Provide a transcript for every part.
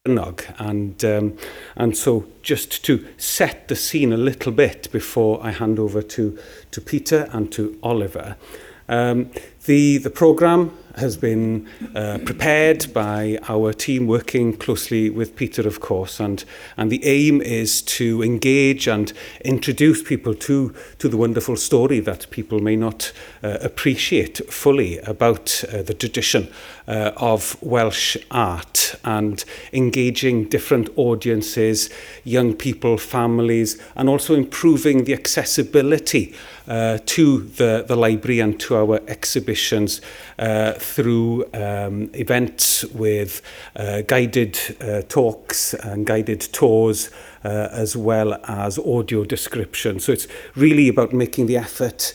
and so just to set the scene a little bit before I hand over to Peter and to Oliver. The programme has been prepared by our team working closely with Peter, of course, and the aim is to engage and introduce people to the wonderful story that people may not appreciate fully about the tradition of Welsh art, and engaging different audiences, young people, families, and also improving the accessibility to the library and to our exhibitions through events with guided talks and guided tours, as well as audio description. So it's really about making the effort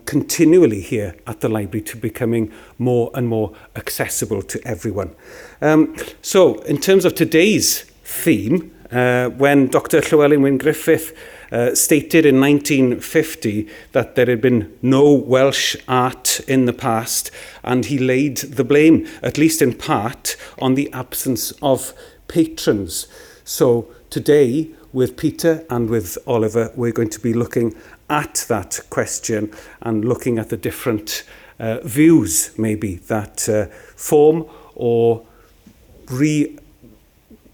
continually here at the library to becoming more and more accessible to everyone. So in terms of today's theme, when Dr Llewelyn Wyn Griffith stated in 1950 that there had been no Welsh art in the past, and he laid the blame, at least in part, on the absence of patrons. So today, with Peter and with Oliver, we're going to be looking at that question and looking at the different views, maybe, that form or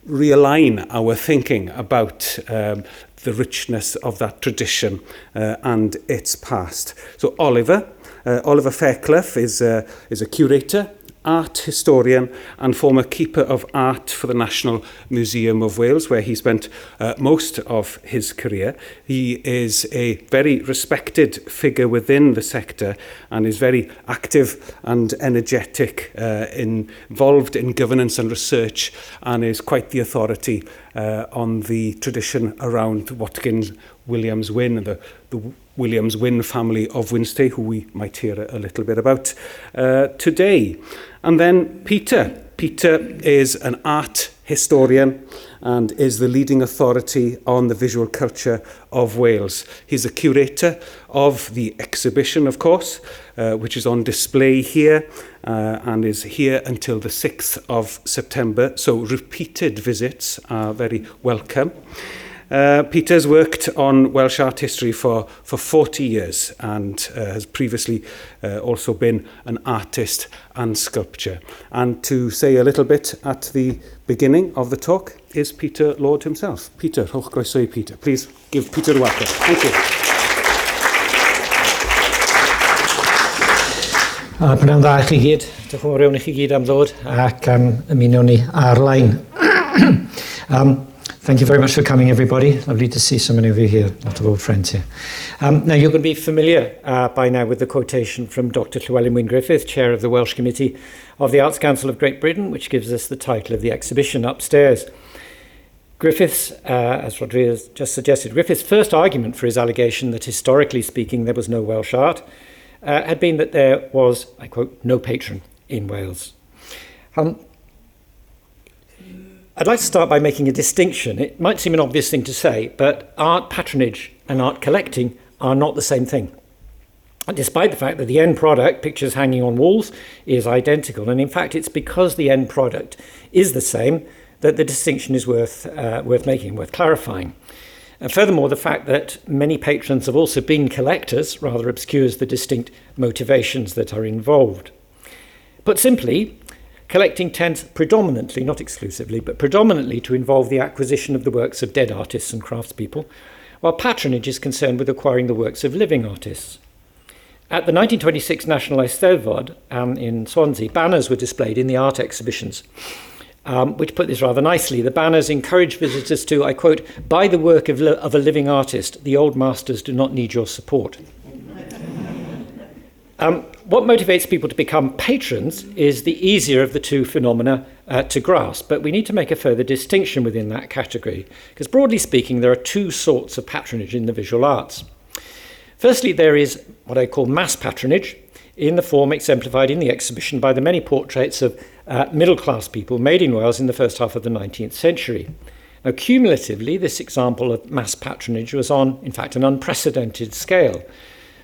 realign our thinking about the richness of that tradition and its past. So Oliver Fairclough is a curator, art historian and former keeper of art for the National Museum of Wales, where he spent most of his career. He is a very respected figure within the sector and is very active and energetic, involved in governance and research, and is quite the authority on the tradition around Watkins Williams Wyn and the Williams Wyn family of Wynnstay, who we might hear a little bit about today. And then Peter. Peter is an art historian and is the leading authority on the visual culture of Wales. He's a curator of the exhibition, of course, which is on display here and is here until the 6th of September. So repeated visits are very welcome. Peter's worked on Welsh art history for 40 years and has previously also been an artist and sculptor. And to say a little bit at the beginning of the talk is Peter Lord himself. Peter, hoch croeso I Peter. Please give Peter a welcome. Thank you. Prynawn dda i chi gyd. Diolch yn fawr iawn i chi gyd am ddod ac ymuno ni ar-lein. Thank you very much for coming, everybody. Lovely to see so many of you here, a lot of old friends here. Now, you're going to be familiar by now with the quotation from Dr Llewelyn Wyn Griffith, Chair of the Welsh Committee of the Arts Council of Great Britain, which gives us the title of the exhibition upstairs. Griffith's, as Rodri has just suggested, Griffith's first argument for his allegation that, historically speaking, there was no Welsh art had been that there was, I quote, no patron in Wales. I'd like to start by making a distinction. It might seem an obvious thing to say, but art patronage and art collecting are not the same thing. Despite the fact that the end product, pictures hanging on walls, is identical. And in fact, it's because the end product is the same that the distinction is worth making, worth clarifying. And furthermore, the fact that many patrons have also been collectors rather obscures the distinct motivations that are involved. Put simply, collecting tends predominantly, not exclusively, but predominantly to involve the acquisition of the works of dead artists and craftspeople, while patronage is concerned with acquiring the works of living artists. At the 1926 National Eisteddfod in Swansea, banners were displayed in the art exhibitions, which put this rather nicely. The banners encourage visitors to, I quote, buy the work of a living artist. The old masters do not need your support. What motivates people to become patrons is the easier of the two phenomena to grasp, but we need to make a further distinction within that category, because broadly speaking, there are two sorts of patronage in the visual arts. Firstly, there is what I call mass patronage, in the form exemplified in the exhibition by the many portraits of middle-class people made in Wales in the first half of the 19th century. Now, cumulatively, this example of mass patronage was on, in fact, an unprecedented scale,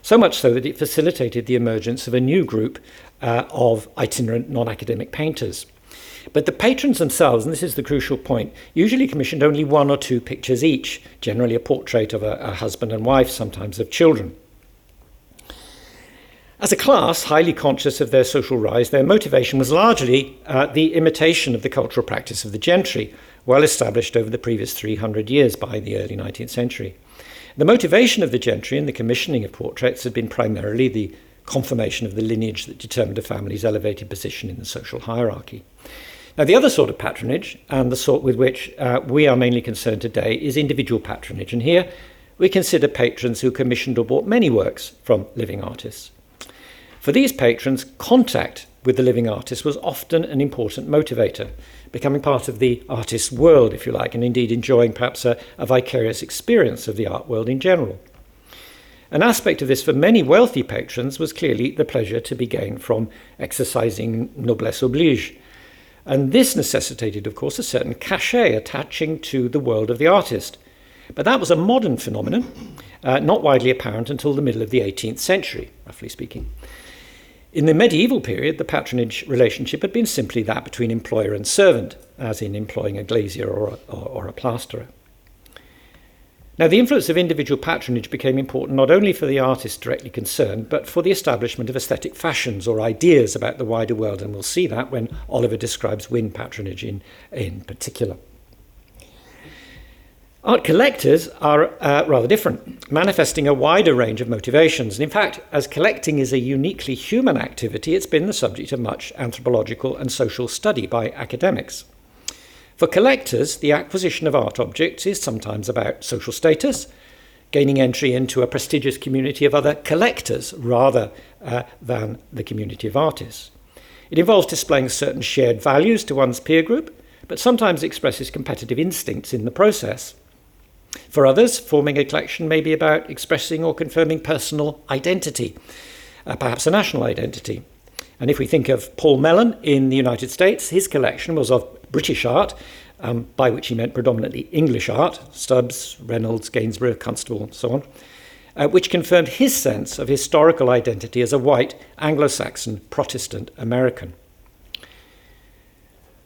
so much so that it facilitated the emergence of a new group of itinerant non-academic painters. But the patrons themselves, and this is the crucial point, usually commissioned only 1 or 2 pictures each, generally a portrait of a husband and wife, sometimes of children. As a class, highly conscious of their social rise, their motivation was largely the imitation of the cultural practice of the gentry, well established over the previous 300 years by the early 19th century. The motivation of the gentry in the commissioning of portraits had been primarily the confirmation of the lineage that determined a family's elevated position in the social hierarchy. Now, the other sort of patronage, and the sort with which we are mainly concerned today, is individual patronage. And here we consider patrons who commissioned or bought many works from living artists. For these patrons, contact with the living artist was often an important motivator, becoming part of the artist's world, if you like, and indeed enjoying perhaps a vicarious experience of the art world in general. An aspect of this for many wealthy patrons was clearly the pleasure to be gained from exercising noblesse oblige. And this necessitated, of course, a certain cachet attaching to the world of the artist. But that was a modern phenomenon, not widely apparent until the middle of the 18th century, roughly speaking. In the medieval period, the patronage relationship had been simply that between employer and servant, as in employing a glazier or a plasterer. Now, the influence of individual patronage became important not only for the artist directly concerned, but for the establishment of aesthetic fashions or ideas about the wider world, and we'll see that when Oliver describes Wyn patronage in particular. Art collectors are rather different, manifesting a wider range of motivations. And in fact, as collecting is a uniquely human activity, it's been the subject of much anthropological and social study by academics. For collectors, the acquisition of art objects is sometimes about social status, gaining entry into a prestigious community of other collectors rather than the community of artists. It involves displaying certain shared values to one's peer group, but sometimes expresses competitive instincts in the process. For others, forming a collection may be about expressing or confirming personal identity, perhaps a national identity. And if we think of Paul Mellon in the United States, his collection was of British art, by which he meant predominantly English art, Stubbs, Reynolds, Gainsborough, Constable, and so on, which confirmed his sense of historical identity as a white Anglo-Saxon Protestant American.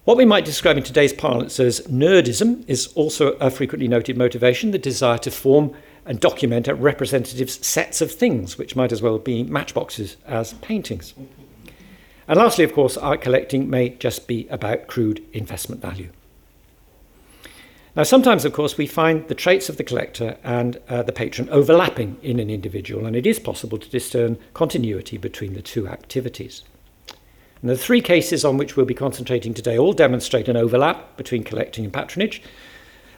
What we might describe in today's parlance as nerdism is also a frequently noted motivation, the desire to form and document representative sets of things, which might as well be matchboxes as paintings. And lastly, of course, art collecting may just be about crude investment value. Now, sometimes, of course, we find the traits of the collector and the patron overlapping in an individual, and it is possible to discern continuity between the two activities. And the 3 cases on which we'll be concentrating today all demonstrate an overlap between collecting and patronage,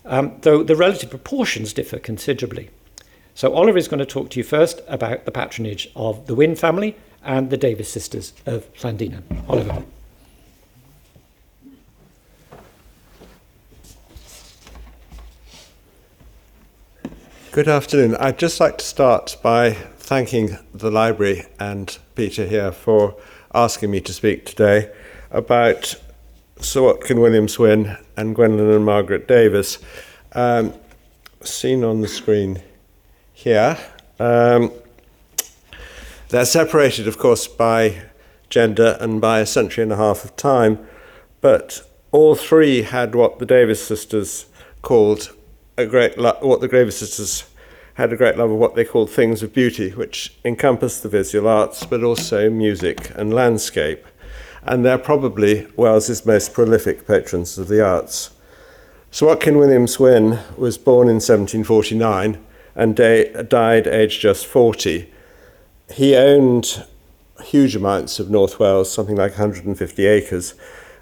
though the relative proportions differ considerably. So Oliver is going to talk to you first about the patronage of the Wyn family and the Davies sisters of Llandinam. Oliver. Good afternoon. I'd just like to start by thanking the library and Peter here for asking me to speak today about Sir Watkin Williams Wyn and Gwendolyn and Margaret Davies, seen on the screen here. They're separated, of course, by gender and by a century and a half of time, but all 3 had what the Davies sisters called what the Davies sisters had a great love of what they called things of beauty, which encompassed the visual arts, but also music and landscape. And they're probably Wales's most prolific patrons of the arts. Sir Watkin Williams Wyn was born in 1749 and died aged just 40. He owned huge amounts of North Wales, something like 150 acres,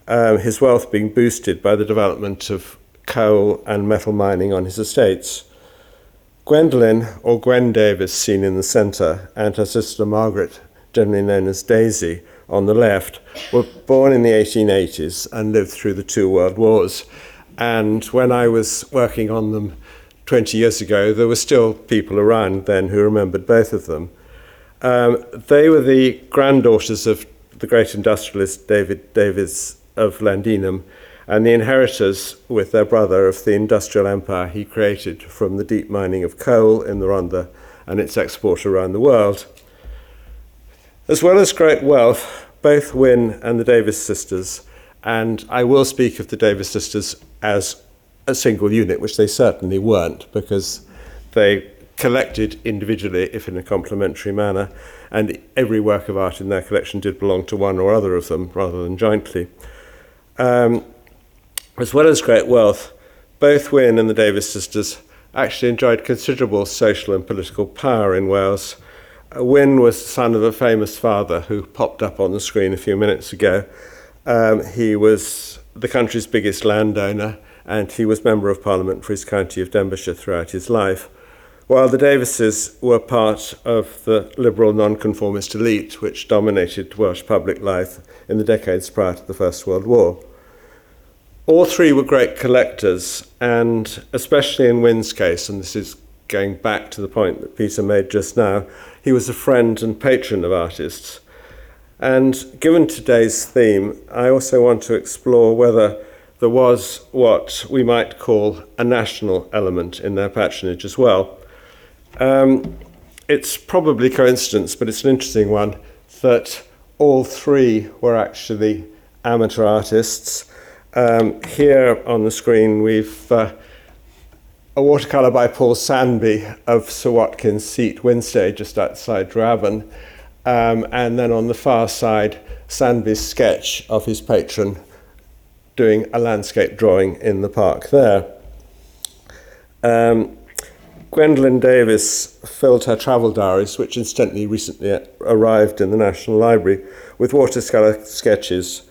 his wealth being boosted by the development of coal and metal mining on his estates. Gwendolyn, or Gwen Davies, seen in the centre, and her sister Margaret, generally known as Daisy, on the left, were born in the 1880s and lived through the 2 world wars. And when I was working on them 20 years ago, there were still people around then who remembered both of them. They were the granddaughters of the great industrialist David Davies of Llandinam, and the inheritors, with their brother, of the industrial empire he created from the deep mining of coal in the Rhondda and its export around the world. As well as great wealth, both Wyn and the Davies sisters And I will speak of the Davies sisters as a single unit, which they certainly weren't, because they collected individually, if in a complementary manner, and every work of art in their collection did belong to one or other of them, rather than jointly. As well as great wealth, both Wyn and the Davies sisters actually enjoyed considerable social and political power in Wales. Wyn was the son of a famous father who popped up on the screen a few minutes ago. He was the country's biggest landowner, and he was Member of Parliament for his county of Denbighshire throughout his life, while the Davieses were part of the liberal nonconformist elite which dominated Welsh public life in the decades prior to the First World War. All three were great collectors, and especially in Wyn's case, and this is going back to the point that Peter made just now, he was a friend and patron of artists. And given today's theme, I also want to explore whether there was what we might call a national element in their patronage as well. It's probably coincidence, but it's an interesting one, that all three were actually amateur artists. Here on the screen we've a watercolour by Paul Sandby of Sir Watkin's seat, Wynnstay, just outside Drabhan. And then on the far side, Sandby's sketch of his patron doing a landscape drawing in the park there. Gwendolyn Davies filled her travel diaries, which incidentally recently arrived in the National Library, with watercolour sketches.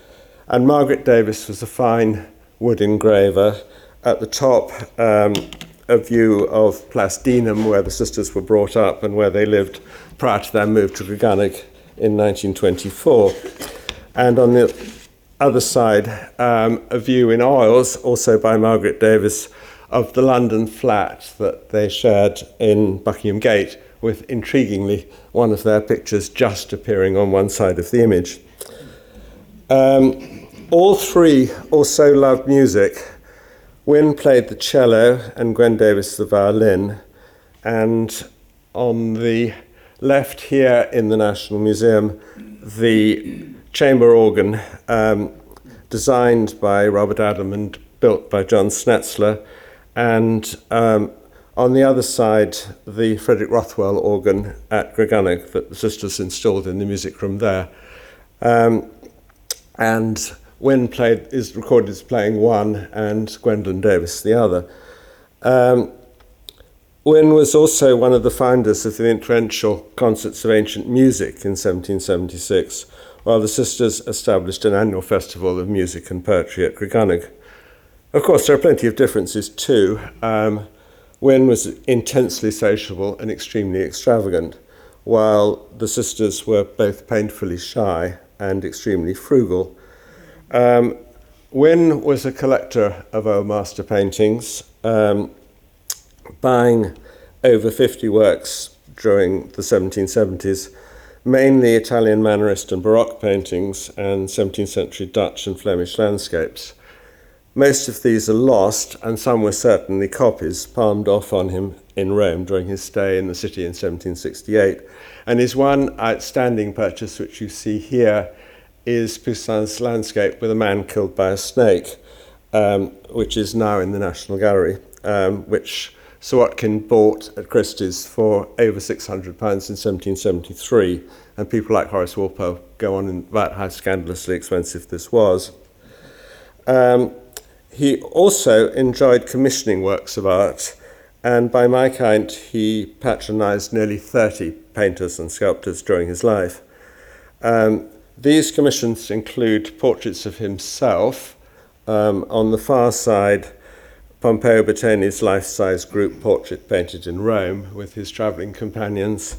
And Margaret Davies was a fine wood engraver. At the top, a view of Llandinam, where the sisters were brought up and where they lived prior to their move to Grigannag in 1924. And on the other side, a view in oils, also by Margaret Davies, of the London flat that they shared in Buckingham Gate, with, intriguingly, one of their pictures just appearing on one side of the image. All three also loved music. Wyn played the cello and Gwen Davies the violin, and on the left here in the National Museum, the chamber organ designed by Robert Adam and built by John Snetzler, and on the other side, the Frederick Rothwell organ at Grigannag that the sisters installed in the music room there. And Wyn is recorded as playing one and Gwendolyn Davies the other. Wyn was also one of the founders of the influential Concerts of Ancient Music in 1776, while the sisters established an annual festival of music and poetry at Grigannag. Of course, there are plenty of differences too. Wyn was intensely sociable and extremely extravagant, while the sisters were both painfully shy and extremely frugal. Wyn was a collector of old master paintings, buying over 50 works during the 1770s, mainly Italian Mannerist and Baroque paintings and 17th century Dutch and Flemish landscapes. Most of these are lost, and some were certainly copies palmed off on him in Rome during his stay in the city in 1768. And his one outstanding purchase, which you see here, is Poussin's landscape with a man killed by a snake, which is now in the National Gallery, which Sir Watkin bought at Christie's for over £600 in 1773, and people like Horace Walpole go on about how scandalously expensive this was. He also enjoyed commissioning works of art, and by my count, he patronised nearly 30 painters and sculptors during his life. These commissions include portraits of himself. On the far side, Pompeo Bettini's life-size group portrait painted in Rome with his travelling companions,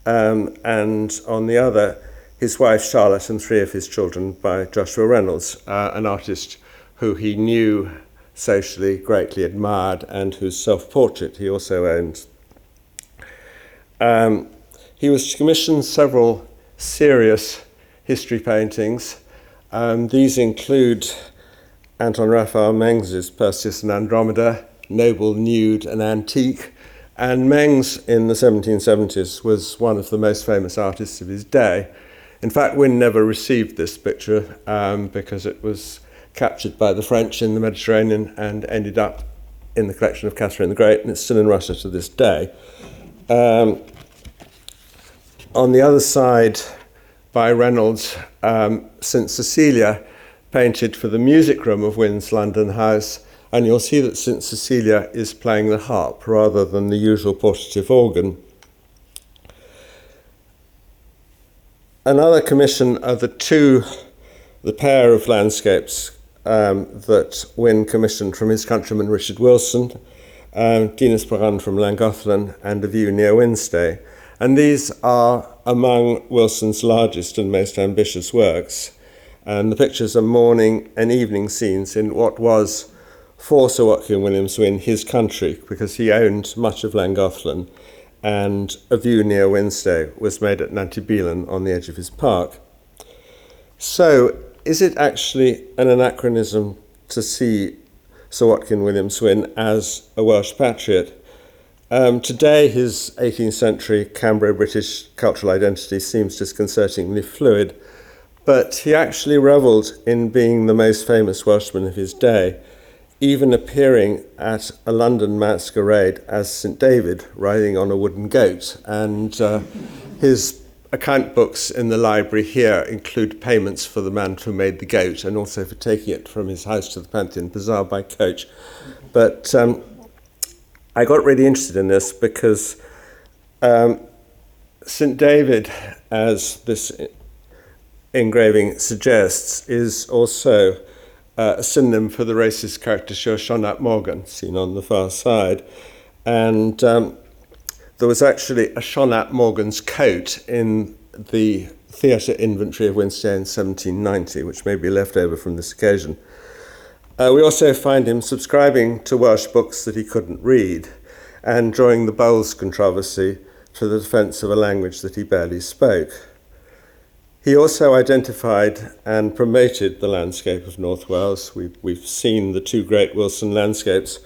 and on the other, his wife Charlotte and 3 of his children by Joshua Reynolds, an artist who he knew socially greatly admired and whose self-portrait he also owned. He was commissioned several serious history paintings. These include Anton Raphael Mengs's Perseus and Andromeda, Noble Nude and Antique, and Mengs in the 1770s was one of the most famous artists of his day. In fact, Wyn never received this picture because it was captured by the French in the Mediterranean and ended up in the collection of Catherine the Great, and it's still in Russia to this day. On the other side, by Reynolds, St Cecilia, painted for the music room of Wynn's London house, and you'll see that St Cecilia is playing the harp rather than the usual portative organ. Another commission are the pair of landscapes that Wyn commissioned from his countryman Richard Wilson, Dinas Bran from Llangollen, and a view near Wynnstay. And these are among Wilson's largest and most ambitious works. And the pictures are morning and evening scenes in what was, for Sir Watkin Williams Wyn, his country, because he owned much of Llangollen, and a view near Wynnstay was made at Nantybelan on the edge of his park. So, is it actually an anachronism to see Sir Watkin Williams Wyn as a Welsh patriot? Today, his 18th century Cambro-British cultural identity seems disconcertingly fluid, but he actually revelled in being the most famous Welshman of his day, even appearing at a London masquerade as St David, riding on a wooden goat. And his account books in the library here include payments for the man who made the goat and also for taking it from his house to the Pantheon Bazaar by coach. But I got really interested in this because St David, as this engraving suggests, is also a synonym for the racist caricature Sionat Morgan, seen on the far side. And there was actually a Sionat Morgan's coat in the theatre inventory of Wynnstay in 1790, which may be left over from this occasion. We also find him subscribing to Welsh books that he couldn't read and drawing the Bowles controversy to the defence of a language that he barely spoke. He also identified and promoted the landscape of North Wales. We've seen the two great Wilson landscapes,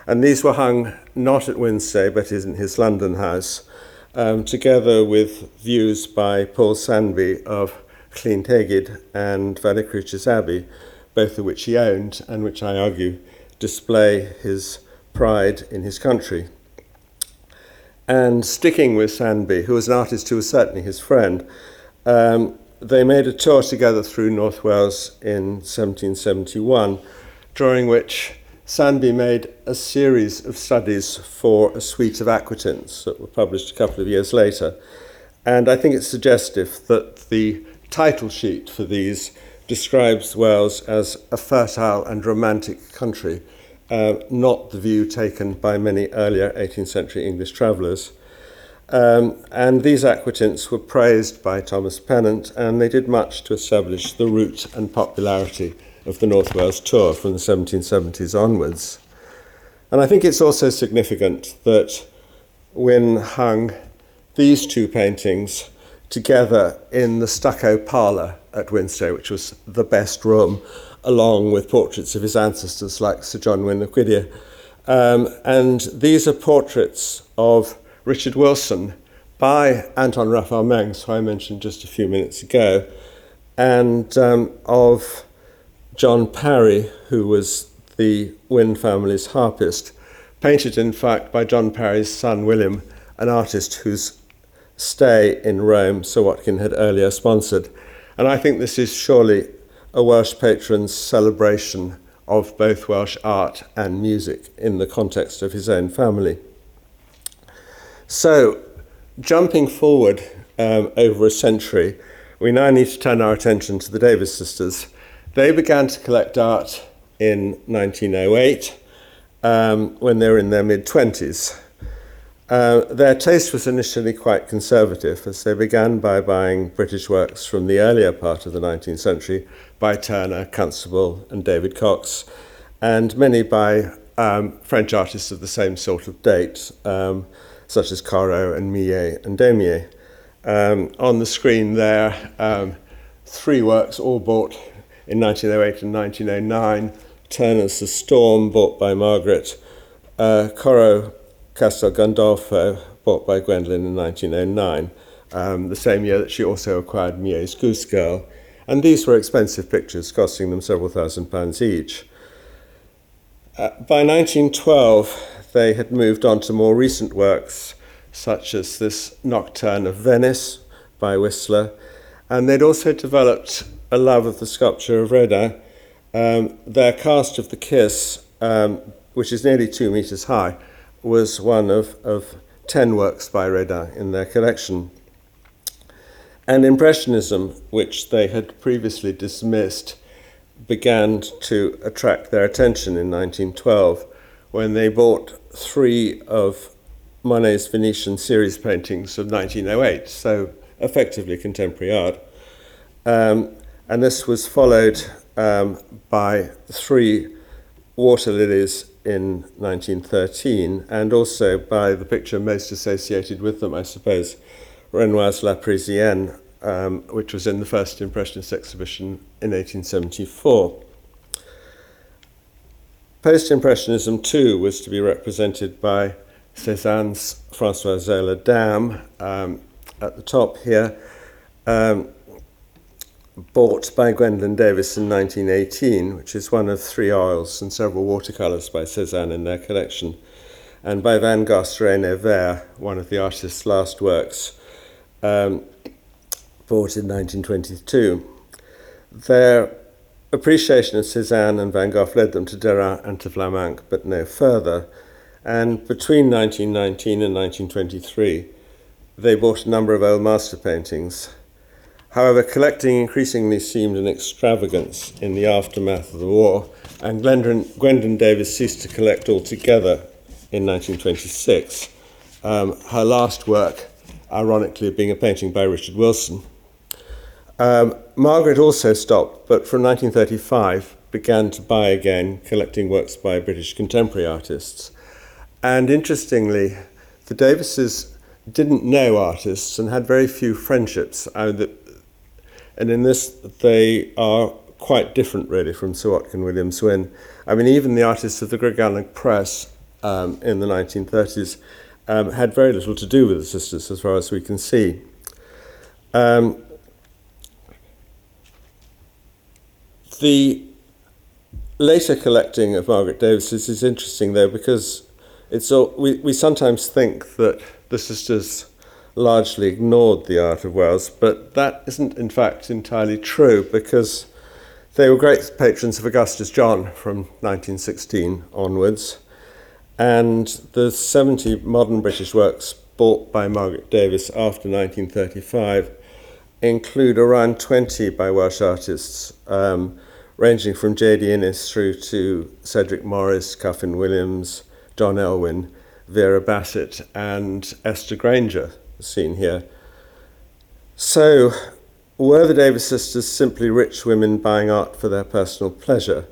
and these were hung not at Wynnstay but in his London house, together with views by Paul Sandby of Llyntegid and Valicruchas Abbey, both of which he owned and which I argue display his pride in his country. And sticking with Sandby, who was an artist who was certainly his friend, they made a tour together through North Wales in 1771, during which Sandby made a series of studies for a suite of aquatints that were published a couple of years later. And I think it's suggestive that the title sheet for these describes Wales as a fertile and romantic country, not the view taken by many earlier 18th century English travellers. And these aquatints were praised by Thomas Pennant, and they did much to establish the route and popularity of the North Wales tour from the 1770s onwards. And I think it's also significant that Wyn hung these two paintings together in the stucco parlour at Wynnstay, which was the best room, along with portraits of his ancestors like Sir John Wyn of Gwydir. And these are portraits of Richard Wilson by Anton Raphael Mengs, who I mentioned just a few minutes ago, and of John Parry, who was the Wyn family's harpist, painted in fact by John Parry's son William, an artist whose stay in Rome Sir Watkin had earlier sponsored. And I think this is surely a Welsh patron's celebration of both Welsh art and music in the context of his own family. So, jumping forward over a century, we now need to turn our attention to the Davies sisters. They began to collect art in 1908 when they were in their mid-20s. Their taste was initially quite conservative, as they began by buying British works from the earlier part of the 19th century by Turner, Constable and David Cox, and many by French artists of the same sort of date, such as Corot and Millet and Damier. On the screen there, three works all bought in 1908 and 1909. Turner's The Storm, bought by Margaret. Corot Castel Gandolfo, bought by Gwendolyn in 1909, the same year that she also acquired Millet's Goose Girl. And these were expensive pictures, costing them several £1,000s each. By 1912, they had moved on to more recent works, such as this Nocturne of Venice by Whistler, and they'd also developed a love of the sculpture of Rodin. Their cast of The Kiss, which is nearly 2 meters high, was one of 10 works by Rodin in their collection. And Impressionism, which they had previously dismissed, began to attract their attention in 1912 when they bought 3 of Monet's Venetian series paintings of 1908, so effectively contemporary art. And this was followed by 3 water lilies in 1913, and also by the picture most associated with them, I suppose, Renoir's La Parisienne, which was in the first Impressionist exhibition in 1874. Post-Impressionism, too, was to be represented by Cézanne's Françoise la Dame, at the top here, bought by Gwendolyn Davies in 1918, which is one of 3 oils and several watercolours by Cézanne in their collection, and by Van Gogh's Reine Vert, one of the artist's last works, bought in 1922. Their appreciation of Cézanne and Van Gogh led them to Derain and to Vlaminck, but no further. And between 1919 and 1923, they bought a number of old master paintings. However, collecting increasingly seemed an extravagance in the aftermath of the war, and Gwendolyn Davies ceased to collect altogether in 1926. Her last work, ironically, being a painting by Richard Wilson. Margaret also stopped, but from 1935 began to buy again, collecting works by British contemporary artists. And interestingly, the Davises didn't know artists and had very few friendships. And in this, they are quite different, really, from Sir Watkin Williams Wynn. I mean, even the artists of the Greg Press in the 1930s had very little to do with the sisters, as far as we can see. The later collecting of Margaret Davies's is interesting, though, because we sometimes think that the sisters largely ignored the art of Wales, but that isn't, in fact, entirely true, because they were great patrons of Augustus John from 1916 onwards, and the 70 modern British works bought by Margaret Davies after 1935 include around 20 by Welsh artists, ranging from J.D. Innes through to Cedric Morris, Cuffin Williams, John Elwyn, Vera Bassett, and Esther Granger, seen here. So, were the Davies sisters simply rich women buying art for their personal pleasure?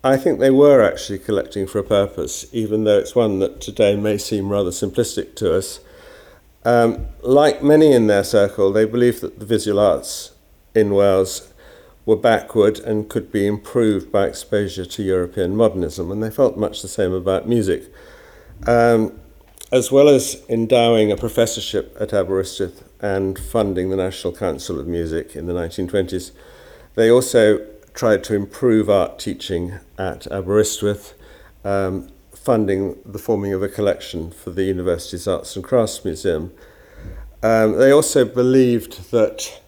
I think they were actually collecting for a purpose, even though it's one that today may seem rather simplistic to us. Like many in their circle, they believed that the visual arts in Wales were backward and could be improved by exposure to European modernism, and they felt much the same about music. As well as endowing a professorship at Aberystwyth and funding the National Council of Music in the 1920s, they also tried to improve art teaching at Aberystwyth, funding the forming of a collection for the university's Arts and Crafts Museum. They also believed that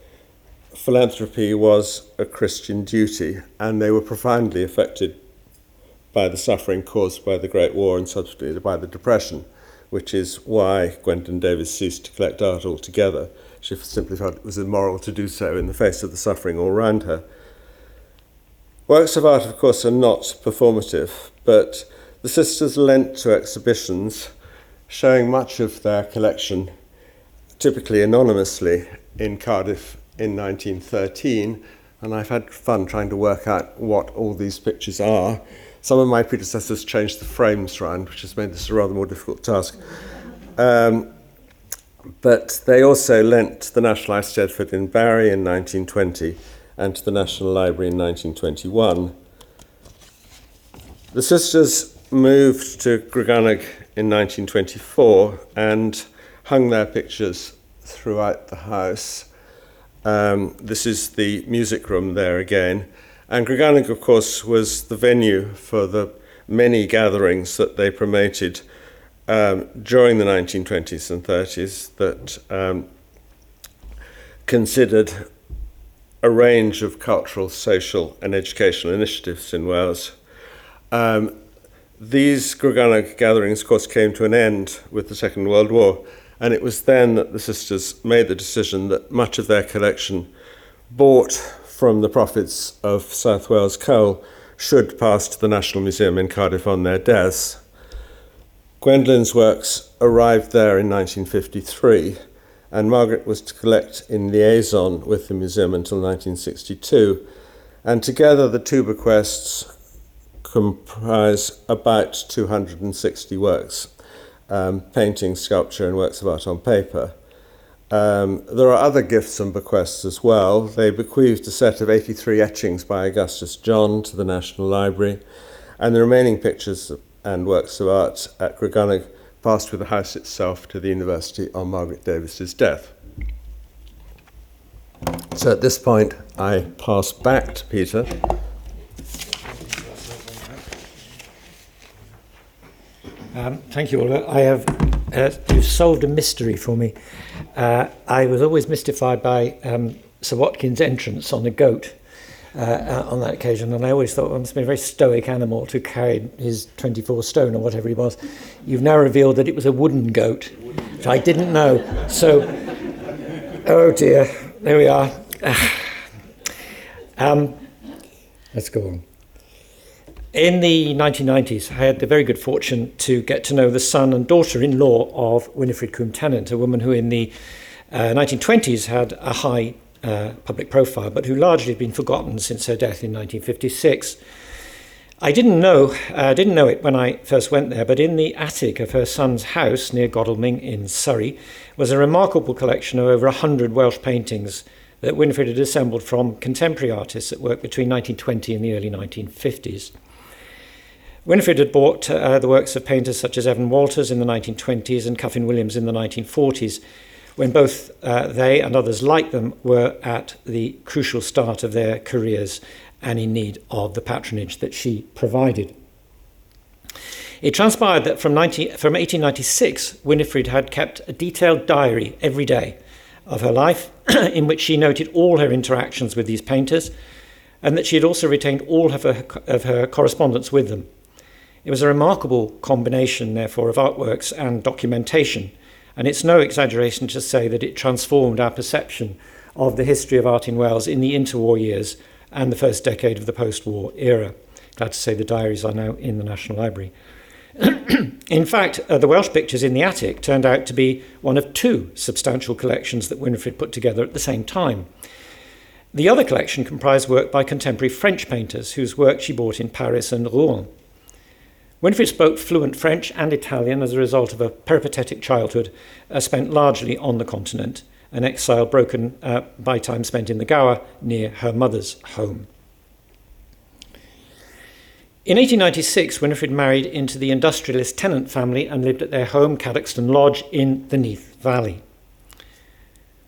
philanthropy was a Christian duty, and they were profoundly affected by the suffering caused by the Great War and subsequently by the Depression, which is why Gwendolyn Davies ceased to collect art altogether. She simply felt it was immoral to do so in the face of the suffering all around her. Works of art, of course, are not performative, but the sisters lent to exhibitions showing much of their collection, typically anonymously, in Cardiff in 1913, and I've had fun trying to work out what all these pictures are. Some of my predecessors changed the frames around, which has made this a rather more difficult task. But they also lent to the National Eisteddfod in Barry in 1920 and to the National Library in 1921. The sisters moved to Grigannag in 1924 and hung their pictures throughout the house. This is the music room there again. And Grigannag, of course, was the venue for the many gatherings that they promoted during the 1920s and 30s that considered a range of cultural, social and educational initiatives in Wales. These Grigannag gatherings, of course, came to an end with the Second World War, and it was then that the sisters made the decision that much of their collection, bought from the profits of South Wales coal, should pass to the National Museum in Cardiff on their deaths. Gwendolyn's works arrived there in 1953, and Margaret was to collect in liaison with the museum until 1962, and together the two bequests comprise about 260 works, painting, sculpture and works of art on paper. There are other gifts and bequests as well. They bequeathed a set of 83 etchings by Augustus John to the National Library, and the remaining pictures and works of art at Grigannag passed with the house itself to the university on Margaret Davies's death. So at this point, I pass back to Peter. Thank you, Oliver. I have you've solved a mystery for me. I was always mystified by Sir Watkin's entrance on a goat on that occasion, and I always thought it must be a very stoic animal to carry his 24 stone or whatever he was. You've now revealed that it was a wooden goat, which I didn't know. So, oh dear, there we are. Let's go on. In the 1990s, I had the very good fortune to get to know the son and daughter-in-law of Winifred Coombe Tennant, a woman who in the 1920s had a high public profile, but who largely had been forgotten since her death in 1956. I didn't know it when I first went there, but in the attic of her son's house near Godalming in Surrey was a remarkable collection of over 100 Welsh paintings that Winifred had assembled from contemporary artists at work between 1920 and the early 1950s. Winifred had bought the works of painters such as Evan Walters in the 1920s and Cuffin Williams in the 1940s, when both they and others like them were at the crucial start of their careers and in need of the patronage that she provided. It transpired that from 1896, Winifred had kept a detailed diary every day of her life in which she noted all her interactions with these painters, and that she had also retained all of her correspondence with them. It was a remarkable combination, therefore, of artworks and documentation, and it's no exaggeration to say that it transformed our perception of the history of art in Wales in the interwar years and the first decade of the post-war era. Glad to say the diaries are now in the National Library. In fact, the Welsh pictures in the attic turned out to be one of two substantial collections that Winifred put together at the same time. The other collection comprised work by contemporary French painters whose work she bought in Paris and Rouen. Winifred spoke fluent French and Italian as a result of a peripatetic childhood spent largely on the continent, an exile broken by time spent in the Gower near her mother's home. In 1896, Winifred married into the industrialist Tennant family and lived at their home, Cadoxton Lodge, in the Neath Valley.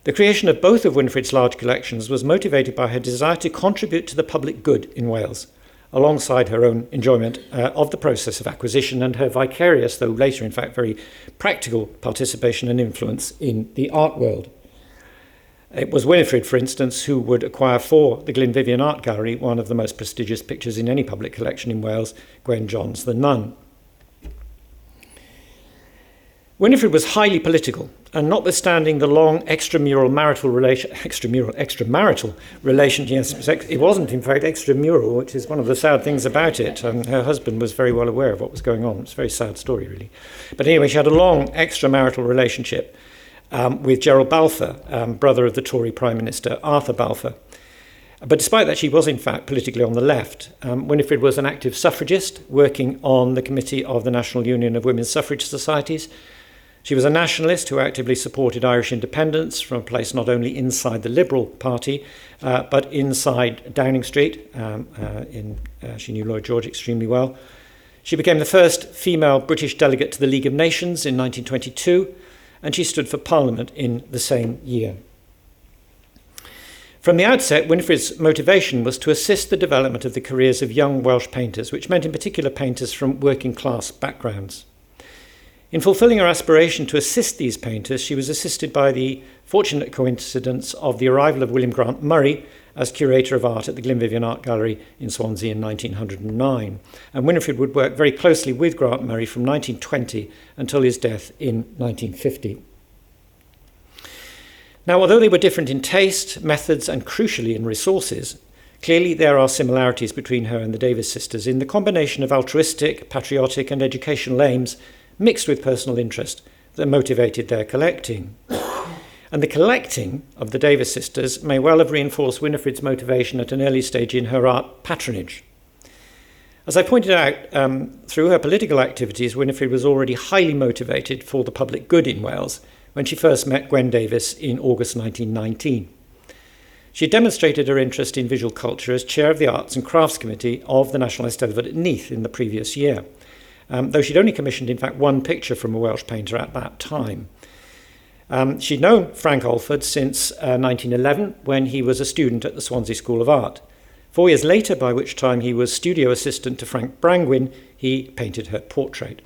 The creation of both of Winifred's large collections was motivated by her desire to contribute to the public good in Wales, alongside her own enjoyment of the process of acquisition and her vicarious, though later in fact very practical, participation and influence in the art world. It was Winifred, for instance, who would acquire for the Glynvivian Art Gallery one of the most prestigious pictures in any public collection in Wales, Gwen John's The Nun. Winifred was highly political, and notwithstanding the long extramarital relation, yes, it wasn't in fact extramural, which is one of the sad things about it. Her husband was very well aware of what was going on. It's a very sad story, really. But anyway, she had a long extramarital relationship with Gerald Balfour, brother of the Tory Prime Minister Arthur Balfour. But despite that, she was in fact politically on the left. Winifred was an active suffragist, working on the committee of the National Union of Women's Suffrage Societies. She was a nationalist who actively supported Irish independence from a place not only inside the Liberal Party, but inside Downing Street. She knew Lloyd George extremely well. She became the first female British delegate to the League of Nations in 1922, and she stood for Parliament in the same year. From the outset, Winifred's motivation was to assist the development of the careers of young Welsh painters, which meant in particular painters from working class backgrounds. In fulfilling her aspiration to assist these painters, she was assisted by the fortunate coincidence of the arrival of William Grant Murray as Curator of Art at the Glenvivian Art Gallery in Swansea in 1909. And Winifred would work very closely with Grant Murray from 1920 until his death in 1950. Now, although they were different in taste, methods, and crucially in resources, clearly there are similarities between her and the Davies sisters in the combination of altruistic, patriotic, and educational aims mixed with personal interest that motivated their collecting. And the collecting of the Davies sisters may well have reinforced Winifred's motivation at an early stage in her art patronage. As I pointed out, through her political activities, Winifred was already highly motivated for the public good in Wales when she first met Gwen Davies in August 1919. She demonstrated her interest in visual culture as chair of the Arts and Crafts Committee of the National Eisteddfod at Neath in the previous year, though she'd only commissioned, in fact, one picture from a Welsh painter at that time. She'd known Frank Alford since 1911, when he was a student at the Swansea School of Art. 4 years later, by which time he was studio assistant to Frank Brangwyn, he painted her portrait.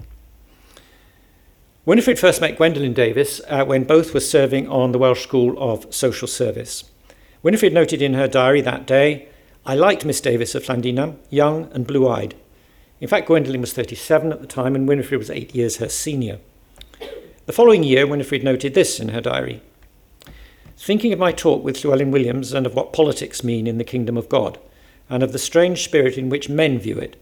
Winifred first met Gwendolyn Davies when both were serving on the Welsh School of Social Service. Winifred noted in her diary that day, "I liked Miss Davies of Llandinam, young and blue-eyed." In fact, Gwendolyn was 37 at the time and Winifred was 8 years her senior. The following year, Winifred noted this in her diary: "Thinking of my talk with Llewelyn Williams and of what politics mean in the kingdom of God, and of the strange spirit in which men view it.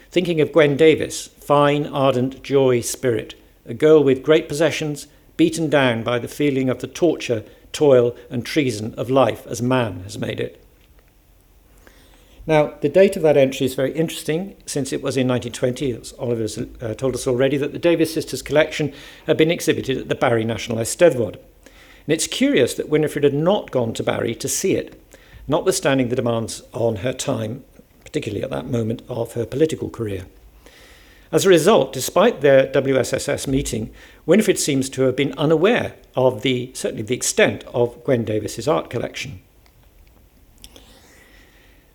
Thinking of Gwen Davies, fine, ardent, joy spirit, a girl with great possessions, beaten down by the feeling of the torture, toil and treason of life as man has made it." Now, the date of that entry is very interesting, since it was in 1920, as Oliver has told us already, that the Davies sisters' collection had been exhibited at the Barry National Eisteddfod. And it's curious that Winifred had not gone to Barry to see it, notwithstanding the demands on her time, particularly at that moment of her political career. As a result, despite their WSSS meeting, Winifred seems to have been unaware of certainly the extent of Gwen Davies' art collection.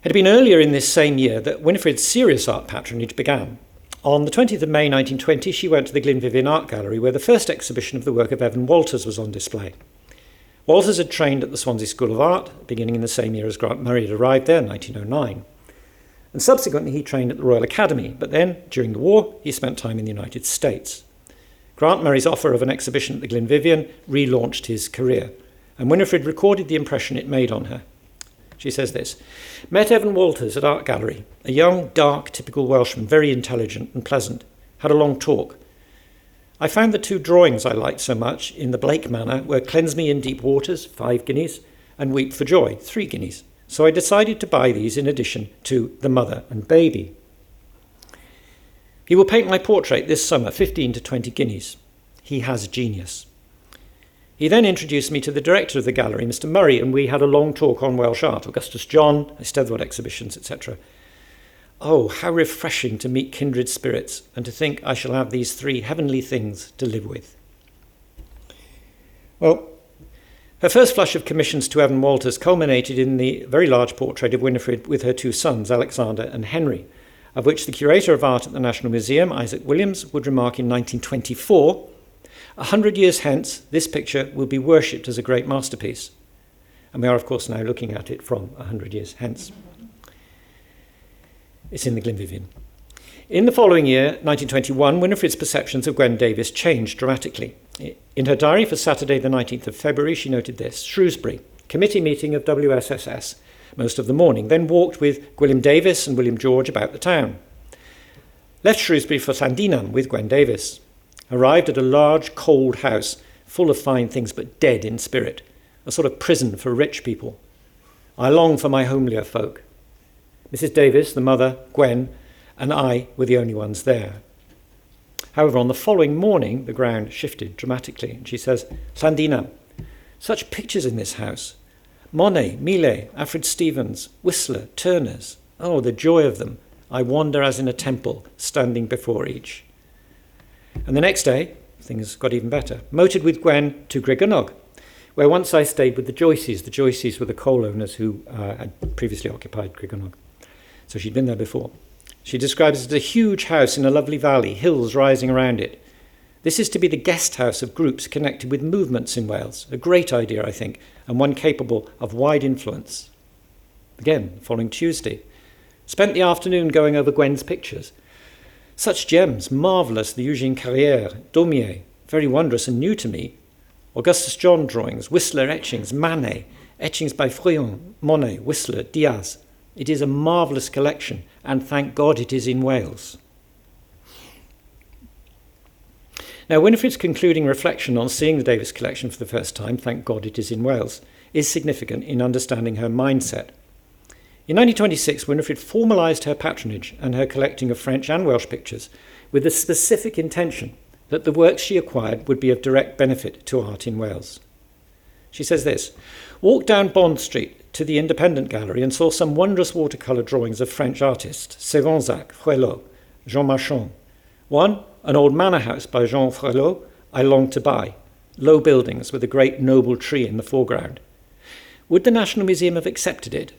It had been earlier in this same year that Winifred's serious art patronage began. On the 20th of May 1920, she went to the Glenvivian Art Gallery, where the first exhibition of the work of Evan Walters was on display. Walters had trained at the Swansea School of Art, beginning in the same year as Grant Murray had arrived there, 1909. And subsequently he trained at the Royal Academy, but then, during the war, he spent time in the United States. Grant Murray's offer of an exhibition at the Glenvivian relaunched his career, and Winifred recorded the impression it made on her. She says this: "Met Evan Walters at Art Gallery, a young, dark, typical Welshman, very intelligent and pleasant. Had a long talk. I found the 2 drawings I liked so much in the Blake manner were Cleanse Me in Deep Waters, 5 guineas, and Weep for Joy, 3 guineas. So I decided to buy these in addition to The Mother and Baby. He will paint my portrait this summer, 15 to 20 guineas. He has genius." He then introduced me to the director of the gallery, Mr. Murray, and we had a long talk on Welsh art, Augustus John, Eisteddfod exhibitions, etc. Oh, how refreshing to meet kindred spirits and to think I shall have these 3 heavenly things to live with. Well, her first flush of commissions to Evan Walters culminated in the very large portrait of Winifred with her 2 sons, Alexander and Henry, of which the Curator of Art at the National Museum, Isaac Williams, would remark in 1924, "100 years hence, this picture will be worshipped as a great masterpiece." And we are, of course, now looking at it from 100 years hence. It's in the Glenvivian. In the following year, 1921, Winifred's perceptions of Gwen Davies changed dramatically. In her diary for Saturday the 19th of February, she noted this: "Shrewsbury, committee meeting of WSSS, most of the morning, then walked with Gwilym Davies and William George about the town. Left Shrewsbury for Llandinam with Gwen Davies. Arrived at a large, cold house, full of fine things but dead in spirit, a sort of prison for rich people. I long for my homelier folk. Mrs. Davies, the mother, Gwen, and I were the only ones there." However, on the following morning, the ground shifted dramatically, and she says, "Llandinam, such pictures in this house. Monet, Millet, Alfred Stevens, Whistler, Turners. Oh, the joy of them. I wander as in a temple, standing before each." And the next day, things got even better. Motored with Gwen to Grigynnog, where once I stayed with the Joyces. The Joyces were the coal owners who had previously occupied Grigornog. So she'd been there before. She describes it as a huge house in a lovely valley, hills rising around it. This is to be the guest house of groups connected with movements in Wales. A great idea, I think, and one capable of wide influence. Again, following Tuesday. Spent the afternoon going over Gwen's pictures. Such gems, marvellous, the Eugène Carrière, Daumier, very wondrous and new to me. Augustus John drawings, Whistler etchings, Manet, etchings by Frouillon, Monet, Whistler, Diaz. It is a marvellous collection, and thank God it is in Wales. Now, Winifred's concluding reflection on seeing the Davies collection for the first time, thank God it is in Wales, is significant in understanding her mindset. In 1926, Winifred formalised her patronage and her collecting of French and Welsh pictures with the specific intention that the works she acquired would be of direct benefit to art in Wales. She says this: "Walked down Bond Street to the Independent Gallery and saw some wondrous watercolour drawings of French artists, Sévenzac, Frelot, Jean Marchand. One, an old manor house by Jean Frelot, I longed to buy. Low buildings with a great noble tree in the foreground. Would the National Museum have accepted it?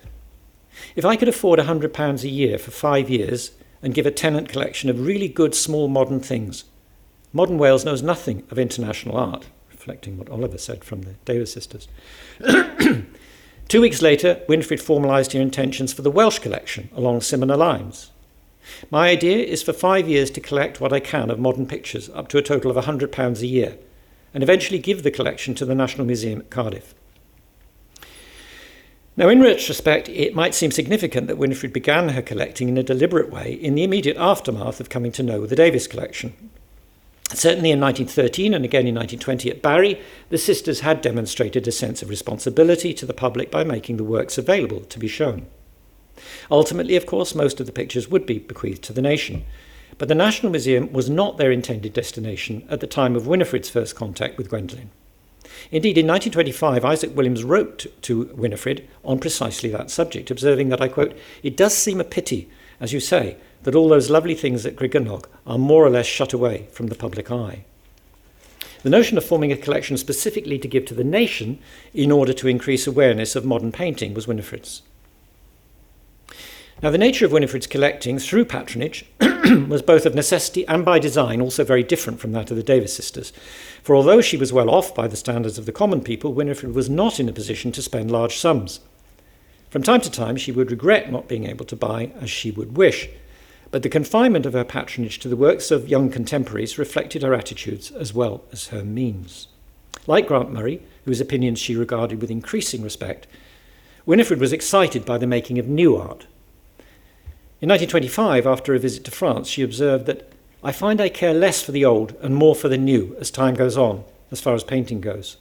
If I could afford £100 a year for 5 years and give a Tennant collection of really good small modern things. Modern Wales knows nothing of international art," reflecting what Oliver said from the Davies sisters. 2 weeks later, Winifred formalised her intentions for the Welsh collection along similar lines. "My idea is for 5 years to collect what I can of modern pictures up to a total of £100 a year and eventually give the collection to the National Museum at Cardiff." Now, in retrospect, it might seem significant that Winifred began her collecting in a deliberate way in the immediate aftermath of coming to know the Davies collection. Certainly in 1913 and again in 1920 at Barry, the sisters had demonstrated a sense of responsibility to the public by making the works available to be shown. Ultimately, of course, most of the pictures would be bequeathed to the nation, but the National Museum was not their intended destination at the time of Winifred's first contact with Gwendolen. Indeed, in 1925, Isaac Williams wrote to Winifred on precisely that subject, observing that, I quote, "It does seem a pity, as you say, that all those lovely things at Grigornog are more or less shut away from the public eye." The notion of forming a collection specifically to give to the nation in order to increase awareness of modern painting was Winifred's. Now, the nature of Winifred's collecting through patronage was both of necessity and by design also very different from that of the Davies sisters. For although she was well off by the standards of the common people, Winifred was not in a position to spend large sums. From time to time, she would regret not being able to buy as she would wish, but the confinement of her patronage to the works of young contemporaries reflected her attitudes as well as her means. Like Grant Murray, whose opinions she regarded with increasing respect, Winifred was excited by the making of new art. In 1925, after a visit to France, she observed that, "I find I care less for the old and more for the new as time goes on, as far as painting goes."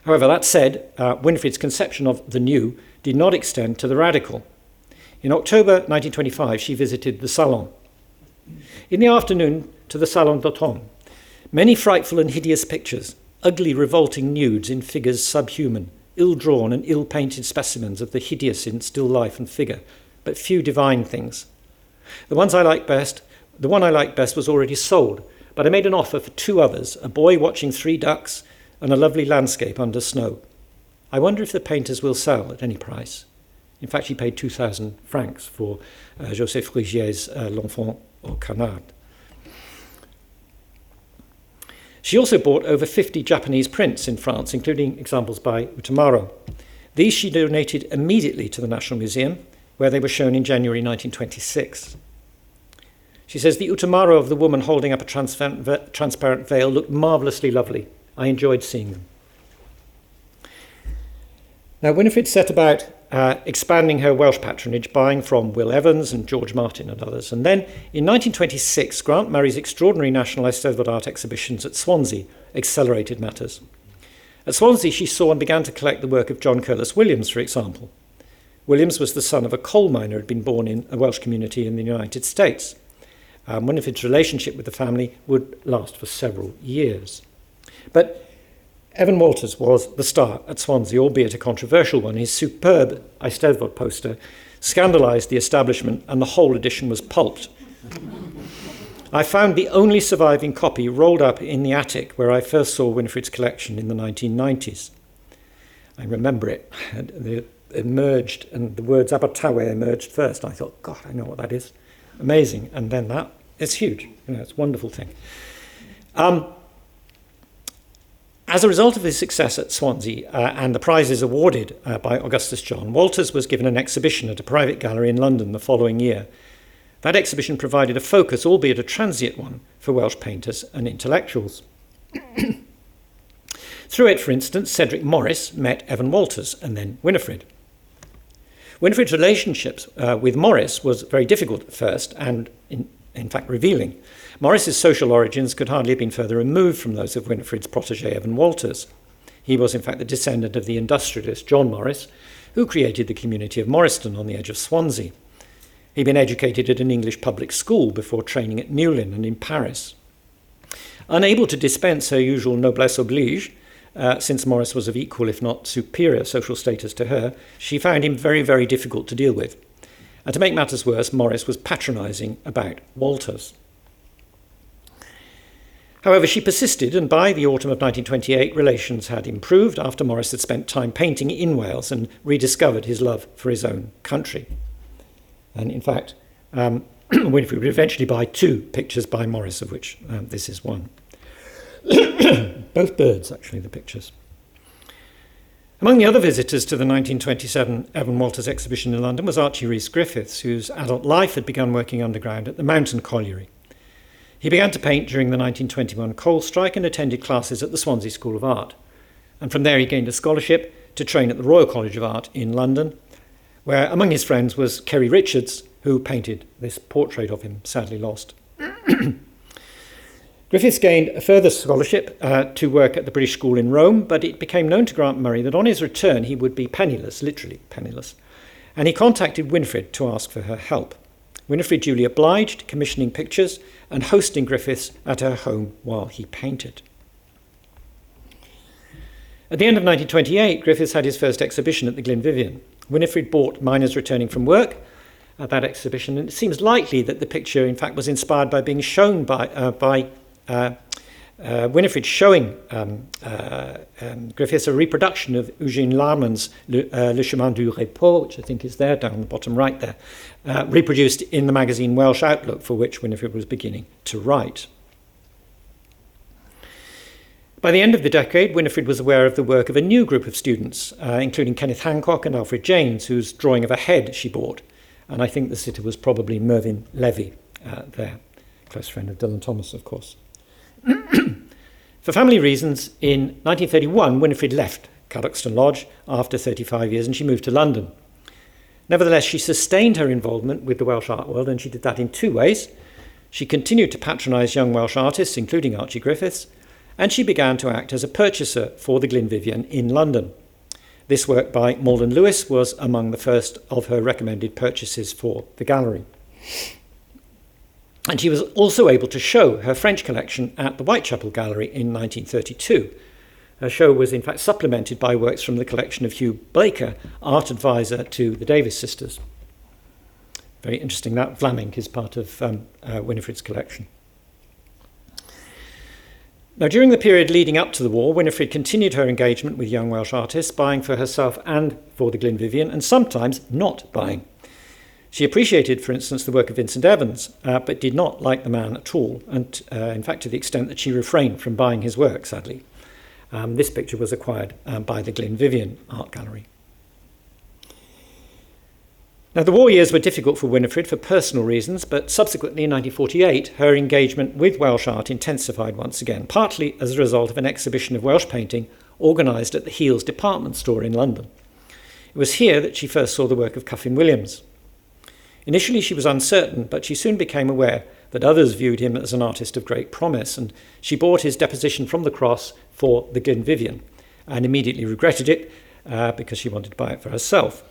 However, that said, Winifred's conception of the new did not extend to the radical. In October 1925, she visited the Salon. In the afternoon, to the Salon d'Automne, many frightful and hideous pictures, ugly revolting nudes in figures subhuman, ill-drawn and ill-painted specimens of the hideous in still life and figure, but few divine things. The one I liked best was already sold, but I made an offer for 2 others, a boy watching 3 ducks and a lovely landscape under snow. I wonder if the painters will sell at any price. In fact, she paid 2,000 francs for Joseph Frugier's L'Enfant au Canard. She also bought over 50 Japanese prints in France, including examples by Utamaro. These she donated immediately to the National Museum, where they were shown in January 1926. She says, "The Utamaro of the woman holding up a transparent veil looked marvellously lovely. I enjoyed seeing them." Now, Winifred set about expanding her Welsh patronage, buying from Will Evans and George Martin and others. And then, in 1926, Grant Murray's extraordinary National Eisteddfod Art exhibitions at Swansea accelerated matters. At Swansea, she saw and began to collect the work of John Curtis Williams, for example. Williams was the son of a coal miner who had been born in a Welsh community in the United States. Winifred's relationship with the family would last for several years. But Evan Walters was the star at Swansea, albeit a controversial one. His superb Eisteddfod poster scandalised the establishment and the whole edition was pulped. I found the only surviving copy rolled up in the attic where I first saw Winifred's collection in the 1990s. I remember it. It emerged, and the words Abertawe emerged first. I thought, God, I know what that is. Amazing. And then that, it's huge. It's a wonderful thing. As a result of his success at Swansea and the prizes awarded by Augustus John, Walters was given an exhibition at a private gallery in London the following year. That exhibition provided a focus, albeit a transient one, for Welsh painters and intellectuals. Through it, for instance, Cedric Morris met Evan Walters and then Winifred. Winifred's relationships with Morris was very difficult at first and, in fact, revealing. Morris's social origins could hardly have been further removed from those of Winifred's protégé Evan Walters. He was, in fact, the descendant of the industrialist John Morris, who created the community of Morriston on the edge of Swansea. He'd been educated at an English public school before training at Newlyn and in Paris. Unable to dispense her usual noblesse oblige, since Morris was of equal, if not superior, social status to her, she found him very, very difficult to deal with. And to make matters worse, Morris was patronising about Walters. However, she persisted, and by the autumn of 1928, relations had improved after Morris had spent time painting in Wales and rediscovered his love for his own country. And in fact, Winifred would eventually buy 2 pictures by Morris, of which this is one. Both birds, actually, the pictures. Among the other visitors to the 1927 Evan Walters exhibition in London was Archie Rhys-Griffiths, whose adult life had begun working underground at the Mountain Colliery. He began to paint during the 1921 coal strike and attended classes at the Swansea School of Art. And from there he gained a scholarship to train at the Royal College of Art in London, where among his friends was Kerry Richards, who painted this portrait of him, sadly lost. Griffiths gained a further scholarship to work at the British School in Rome, but it became known to Grant Murray that on his return he would be penniless, literally penniless, and he contacted Winifred to ask for her help. Winifred duly obliged, commissioning pictures and hosting Griffiths at her home while he painted. At the end of 1928, Griffiths had his first exhibition at the Glenvivian. Winifred bought Miners Returning from Work at that exhibition, and it seems likely that the picture, in fact, was inspired by being shown by Winifred showing Griffiths a reproduction of Eugène Larman's Le Chemin du Repos, which I think is there down the bottom right there, reproduced in the magazine Welsh Outlook, for which Winifred was beginning to write. By the end of the decade, Winifred was aware of the work of a new group of students, including Kenneth Hancock and Alfred Janes, whose drawing of a head she bought. And I think the sitter was probably Mervyn Levy there, close friend of Dylan Thomas, of course. For family reasons, in 1931, Winifred left Cadoxton Lodge after 35 years and she moved to London. Nevertheless, she sustained her involvement with the Welsh art world, and she did that in 2 ways. She continued to patronise young Welsh artists, including Archie Griffiths, and she began to act as a purchaser for the Glenvivian in London. This work by Malden Lewis was among the first of her recommended purchases for the gallery. And she was also able to show her French collection at the Whitechapel Gallery in 1932. Her show was in fact supplemented by works from the collection of Hugh Blaker, art advisor to the Davies sisters. Very interesting that Vlaming is part of Winifred's collection. Now, during the period leading up to the war, Winifred continued her engagement with young Welsh artists, buying for herself and for the Glenvivian, and sometimes not buying. She appreciated, for instance, the work of Vincent Evans, but did not like the man at all, and in fact to the extent that she refrained from buying his work, sadly. This picture was acquired by the Glenvivian Art Gallery. Now, the war years were difficult for Winifred for personal reasons, but subsequently in 1948, her engagement with Welsh art intensified once again, partly as a result of an exhibition of Welsh painting organised at the Heels department store in London. It was here that she first saw the work of Cuffin Williams. Initially, she was uncertain, but she soon became aware that others viewed him as an artist of great promise, and she bought his deposition from the cross for the Glenvivian and immediately regretted it because she wanted to buy it for herself.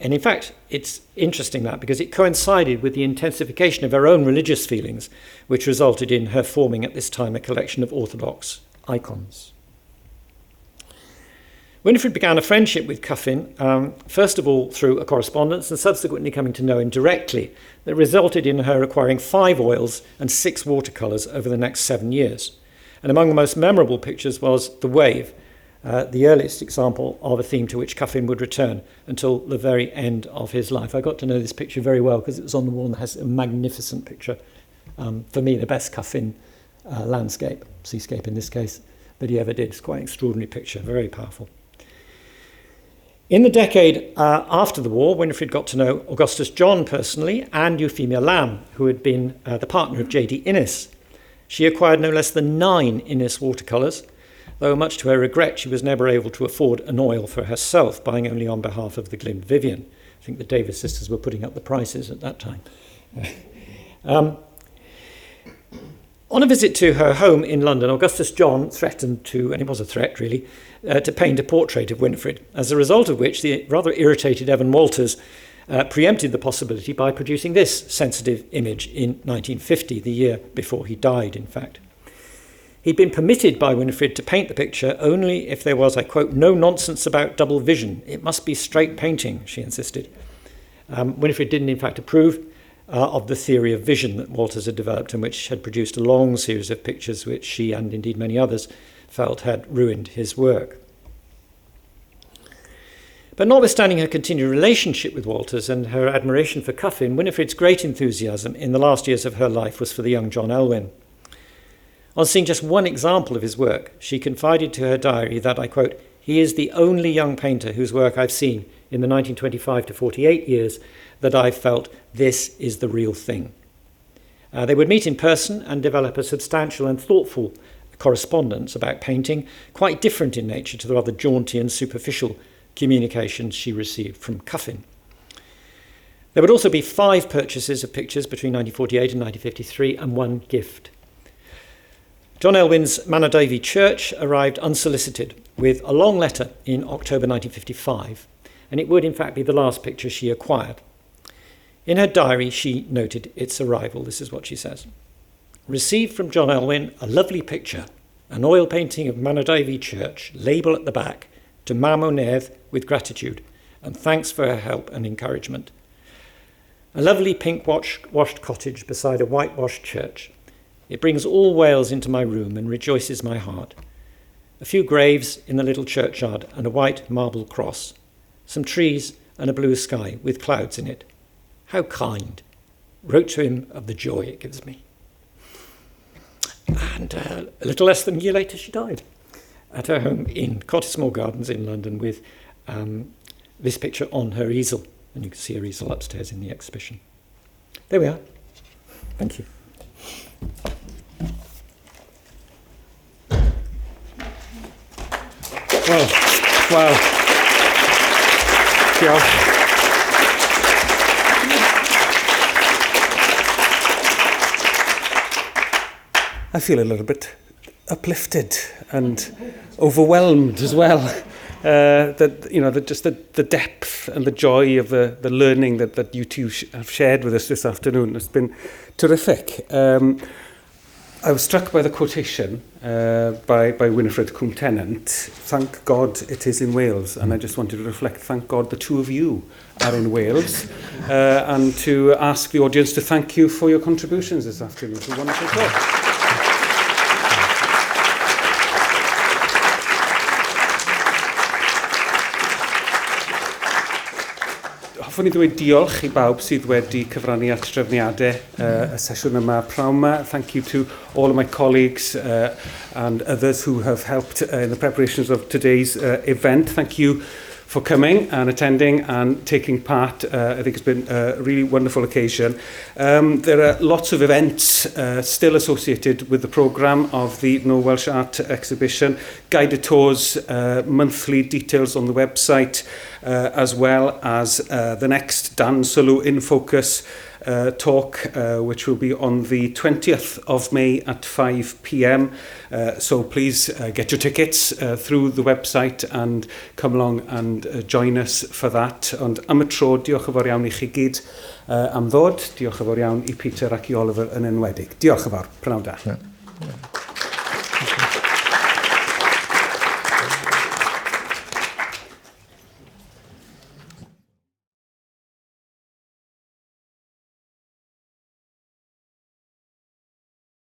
And in fact, it's interesting that because it coincided with the intensification of her own religious feelings, which resulted in her forming at this time a collection of Orthodox icons. Winifred began a friendship with Cuffin, first of all through a correspondence and subsequently coming to know him directly, that resulted in her acquiring 5 oils and 6 watercolours over the next 7 years. And among the most memorable pictures was The Wave, the earliest example of a theme to which Cuffin would return until the very end of his life. I got to know this picture very well because it was on the wall and has a magnificent picture. For me, the best Cuffin landscape, seascape in this case, that he ever did. It's quite an extraordinary picture, very powerful. In the decade after the war, Winifred got to know Augustus John personally and Euphemia Lamb, who had been the partner of J.D. Innes. She acquired no less than 9 Innes watercolours, though much to her regret she was never able to afford an oil for herself, buying only on behalf of the Glyn Vivian. I think the Davies sisters were putting up the prices at that time. On a visit to her home in London, Augustus John threatened to, and it was a threat really, to paint a portrait of Winifred, as a result of which the rather irritated Evan Walters preempted the possibility by producing this sensitive image in 1950, the year before he died, in fact. He'd been permitted by Winifred to paint the picture only if there was, I quote, no nonsense about double vision. It must be straight painting, she insisted. Winifred didn't, in fact, approve of the theory of vision that Walters had developed and which had produced a long series of pictures which she and indeed many others felt had ruined his work. But notwithstanding her continued relationship with Walters and her admiration for Cuffin, Winifred's great enthusiasm in the last years of her life was for the young John Elwyn. On seeing just one example of his work, she confided to her diary that, I quote, "He is the only young painter whose work I've seen in the 1925 to 48 years that I've felt this is the real thing." They would meet in person and develop a substantial and thoughtful correspondence about painting, quite different in nature to the rather jaunty and superficial communications she received from Cuffin. There would also be 5 purchases of pictures between 1948 and 1953 and 1 gift. John Elwyn's Manadivy Church arrived unsolicited with a long letter in October 1955, and it would in fact be the last picture she acquired. In her diary, she noted its arrival. This is what she says. "Received from John Elwyn a lovely picture, an oil painting of Manadivy Church, label at the back, to Mam Onedd with gratitude, and thanks for her help and encouragement. A lovely pink washed cottage beside a whitewashed church. It brings all Wales into my room and rejoices my heart. A few graves in the little churchyard and a white marble cross. Some trees and a blue sky with clouds in it. How kind. Wrote to him of the joy it gives me." And a little less than a year later, she died at her home in Cottesmore Gardens in London with this picture on her easel. And you can see her easel upstairs in the exhibition. There we are. Thank you. Wow. Diolch. I feel a little bit uplifted and overwhelmed as well. The depth and the joy of the learning that you two have shared with us this afternoon has been terrific. I was struck by the quotation by Winifred Coombe Tennant, "Thank God it is in Wales," and I just wanted to reflect, thank God the two of you are in Wales, and to ask the audience to thank you for your contributions this afternoon to a wonderful talk. Hoffwn i ddweud diolch I bawb sydd wedi cyfrannu at trefniadau y sesiwn yma pnawn 'ma. Thank you to all of my colleagues and others who have helped in the preparations of today's event. Thank you for coming and attending and taking part. I think it's been a really wonderful occasion. There are lots of events still associated with the programme of the No Welsh Art exhibition, guided tours, monthly details on the website, as well as the next Dan Sylw in Focus talk, which will be on the 20th of May at 5 p.m. So please get your tickets through the website and come along and join us for that. Ond am y tro, diolch yn fawr iawn I chi gyd am ddod. Diolch yn fawr iawn I Peter ac I Oliver yn enwedig. Diolch yn fawr. Prynawn da.